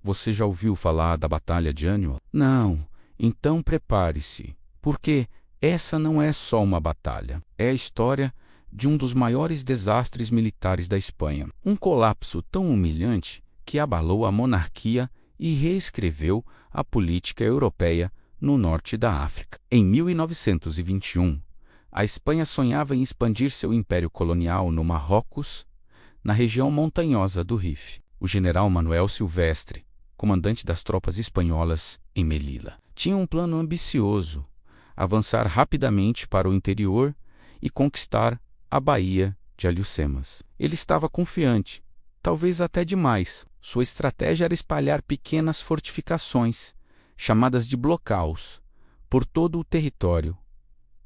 Você já ouviu falar da Batalha de Aniwa? Não. Então prepare-se, porque essa não é só uma batalha. É a história de um dos maiores desastres militares da Espanha. Um colapso tão humilhante que abalou a monarquia e reescreveu a política europeia no norte da África. Em 1921, a Espanha sonhava em expandir seu império colonial no Marrocos, na região montanhosa do Rif. O general Manuel Silvestre, comandante das tropas espanholas em Melilla, tinha um plano ambicioso: avançar rapidamente para o interior e conquistar a Baía de Alhucemas. Ele estava confiante, talvez até demais. Sua estratégia era espalhar pequenas fortificações, chamadas de blocaus, por todo o território.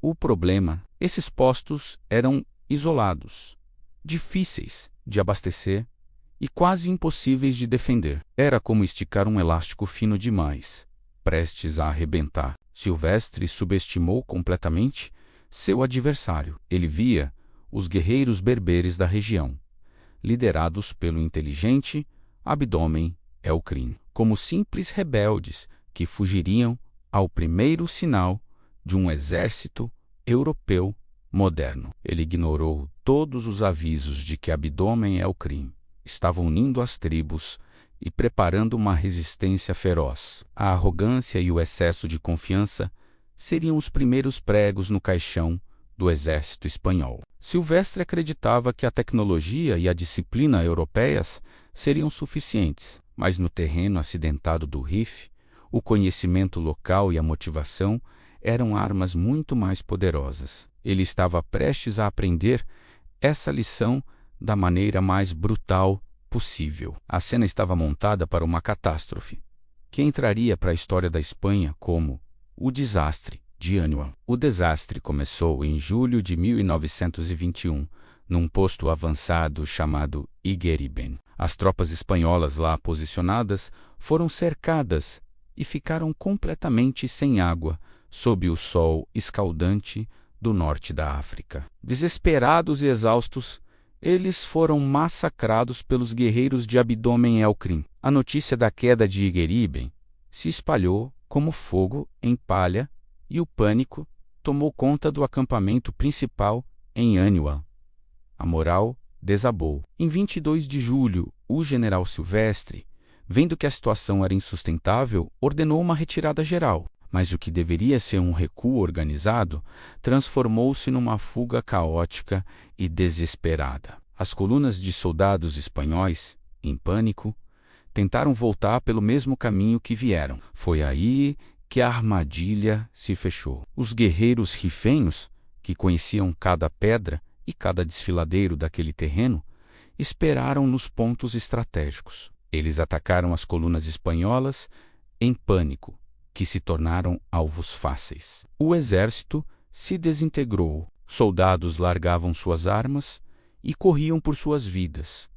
O problema: esses postos eram isolados, difíceis de abastecer e quase impossíveis de defender. Era como esticar um elástico fino demais, prestes a arrebentar. Silvestre subestimou completamente seu adversário. Ele via os guerreiros berberes da região, liderados pelo inteligente Abdômen el-Krim, como simples rebeldes que fugiriam ao primeiro sinal de um exército europeu moderno. Ele ignorou todos os avisos de que Abdômen el-Krim estava unindo as tribos e preparando uma resistência feroz. A arrogância e o excesso de confiança seriam os primeiros pregos no caixão do exército espanhol. Silvestre acreditava que a tecnologia e a disciplina europeias seriam suficientes, mas no terreno acidentado do Rif, o conhecimento local e a motivação eram armas muito mais poderosas. Ele estava prestes a aprender essa lição da maneira mais brutal possível. A cena estava montada para uma catástrofe, que entraria para a história da Espanha como o desastre de Aniwa. O desastre começou em julho de 1921, num posto avançado chamado Igueriben. As tropas espanholas lá posicionadas foram cercadas e ficaram completamente sem água sob o sol escaldante do norte da África. Desesperados e exaustos, eles foram massacrados pelos guerreiros de Abdômen el-Krim. A notícia da queda de Igueriben se espalhou como fogo em palha e o pânico tomou conta do acampamento principal em Aniwa. A moral desabou. Em 22 de julho, o general Silvestre, vendo que a situação era insustentável, ordenou uma retirada geral. Mas o que deveria ser um recuo organizado transformou-se numa fuga caótica e desesperada. As colunas de soldados espanhóis, em pânico, tentaram voltar pelo mesmo caminho que vieram. Foi aí que a armadilha se fechou. Os guerreiros rifenhos, que conheciam cada pedra e cada desfiladeiro daquele terreno, esperaram nos pontos estratégicos. Eles atacaram as colunas espanholas em pânico, que se tornaram alvos fáceis. O exército se desintegrou. Soldados largavam suas armas e corriam por suas vidas,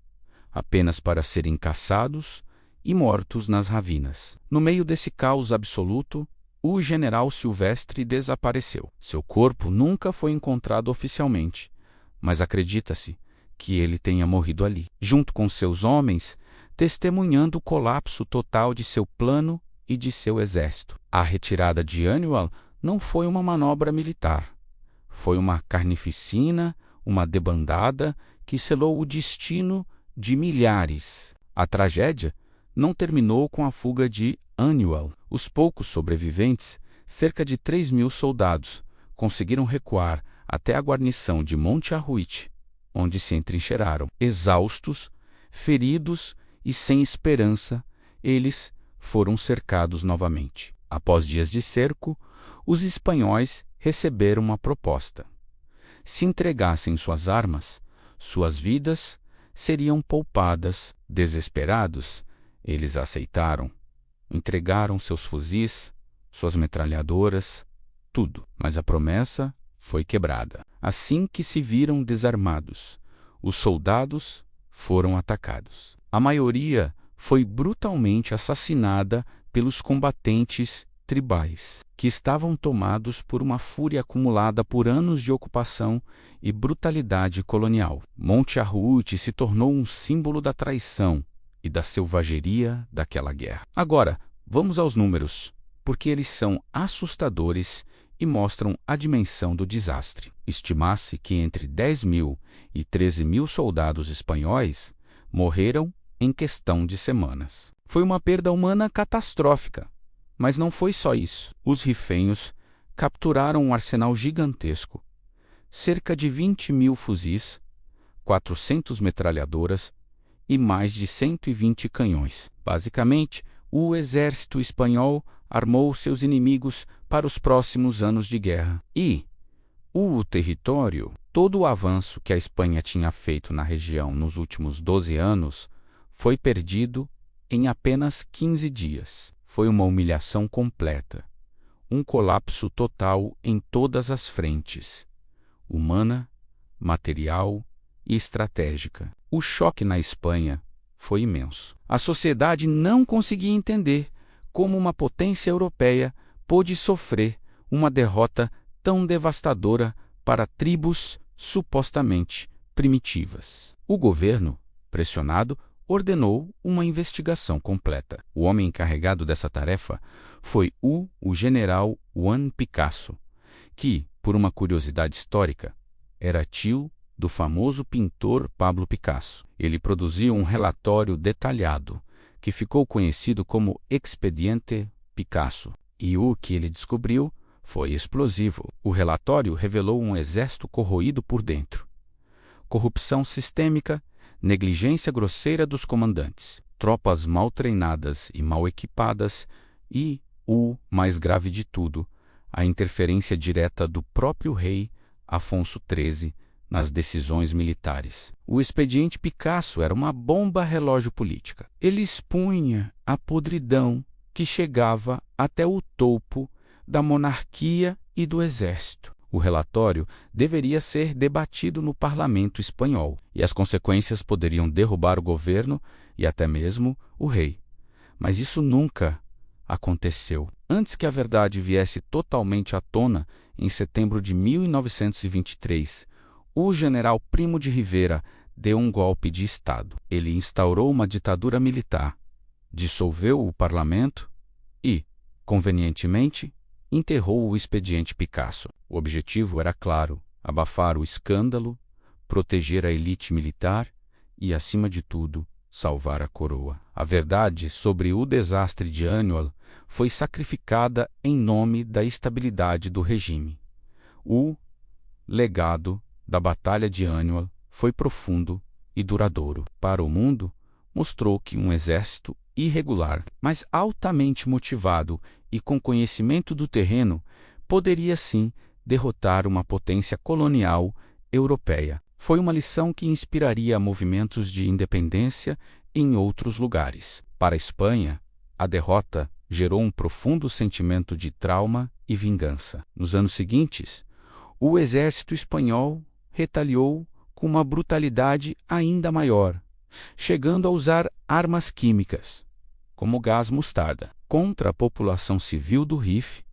apenas para serem caçados e mortos nas ravinas. No meio desse caos absoluto, o general Silvestre desapareceu. Seu corpo nunca foi encontrado oficialmente, mas acredita-se que ele tenha morrido ali, junto com seus homens, testemunhando o colapso total de seu plano e de seu exército. A retirada de Aniwa não foi uma manobra militar. Foi uma carnificina, uma debandada que selou o destino de milhares. A tragédia não terminou com a fuga de Aniwa. Os poucos sobreviventes, cerca de 3.000 soldados, conseguiram recuar até a guarnição de Monte Arruite, onde se entrincheiraram. Exaustos, feridos e sem esperança, eles foram cercados novamente. Após dias de cerco, os espanhóis receberam uma proposta. Se entregassem suas armas, suas vidas seriam poupadas. Desesperados, eles aceitaram. Entregaram seus fuzis, suas metralhadoras, tudo. Mas a promessa foi quebrada. Assim que se viram desarmados, os soldados foram atacados. A maioria foi brutalmente assassinada pelos combatentes tribais, que estavam tomados por uma fúria acumulada por anos de ocupação e brutalidade colonial. Monte Arruite se tornou um símbolo da traição e da selvageria daquela guerra. Agora, vamos aos números, porque eles são assustadores e mostram a dimensão do desastre. Estima-se que entre 10.000 e 13.000 soldados espanhóis morreram em questão de semanas. Foi uma perda humana catastrófica, mas não foi só isso. Os rifenhos capturaram um arsenal gigantesco, cerca de 20.000 fuzis, 400 metralhadoras e mais de 120 canhões. Basicamente, o exército espanhol armou seus inimigos para os próximos anos de guerra. E o território, todo o avanço que a Espanha tinha feito na região nos últimos 12 anos, foi perdido em apenas 15 dias. Foi uma humilhação completa, um colapso total em todas as frentes, humana, material e estratégica. O choque na Espanha foi imenso. A sociedade não conseguia entender como uma potência europeia pôde sofrer uma derrota tão devastadora para tribos supostamente primitivas. O governo, pressionado, ordenou uma investigação completa. O homem encarregado dessa tarefa foi o general Juan Picasso, que, por uma curiosidade histórica, era tio do famoso pintor Pablo Picasso. Ele produziu um relatório detalhado, que ficou conhecido como Expediente Picasso. E o que ele descobriu foi explosivo. O relatório revelou um exército corroído por dentro, corrupção sistêmica, negligência grosseira dos comandantes, tropas mal treinadas e mal equipadas e, o mais grave de tudo, a interferência direta do próprio rei Afonso XIII nas decisões militares. O expediente Picasso era uma bomba relógio política. Ele expunha a podridão que chegava até o topo da monarquia e do exército. O relatório deveria ser debatido no parlamento espanhol, e as consequências poderiam derrubar o governo e até mesmo o rei. Mas isso nunca aconteceu. Antes que a verdade viesse totalmente à tona, em setembro de 1923, o general Primo de Rivera deu um golpe de Estado. Ele instaurou uma ditadura militar, dissolveu o parlamento e, convenientemente, enterrou o expediente Picasso. O objetivo era claro: abafar o escândalo, proteger a elite militar e, acima de tudo, salvar a coroa. A verdade sobre o desastre de Aniol foi sacrificada em nome da estabilidade do regime. O legado da Batalha de Aniol foi profundo e duradouro. Para o mundo, mostrou que um exército irregular, mas altamente motivado e com conhecimento do terreno, poderia sim derrotar uma potência colonial europeia. Foi uma lição que inspiraria movimentos de independência em outros lugares. Para a Espanha, a derrota gerou um profundo sentimento de trauma e vingança. Nos anos seguintes, o exército espanhol retaliou com uma brutalidade ainda maior, chegando a usar armas químicas, como gás mostarda, contra a população civil do Rif.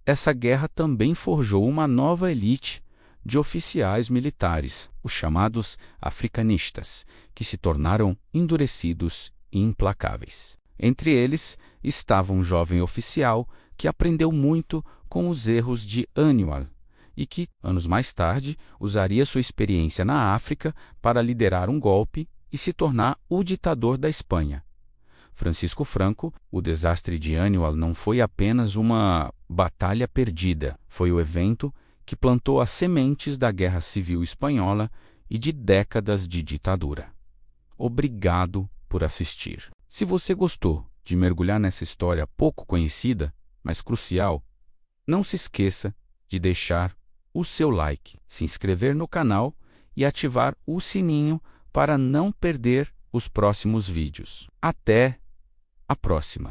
Essa guerra também forjou uma nova elite de oficiais militares, os chamados africanistas, que se tornaram endurecidos e implacáveis. Entre eles estava um jovem oficial que aprendeu muito com os erros de Aniol e que, anos mais tarde, usaria sua experiência na África para liderar um golpe e se tornar o ditador da Espanha. Francisco Franco. O desastre de Aniol não foi apenas uma batalha perdida, foi o evento que plantou as sementes da Guerra Civil Espanhola e de décadas de ditadura. Obrigado por assistir. Se você gostou de mergulhar nessa história pouco conhecida, mas crucial, não se esqueça de deixar o seu like, se inscrever no canal e ativar o sininho para não perder os próximos vídeos. Até a próxima!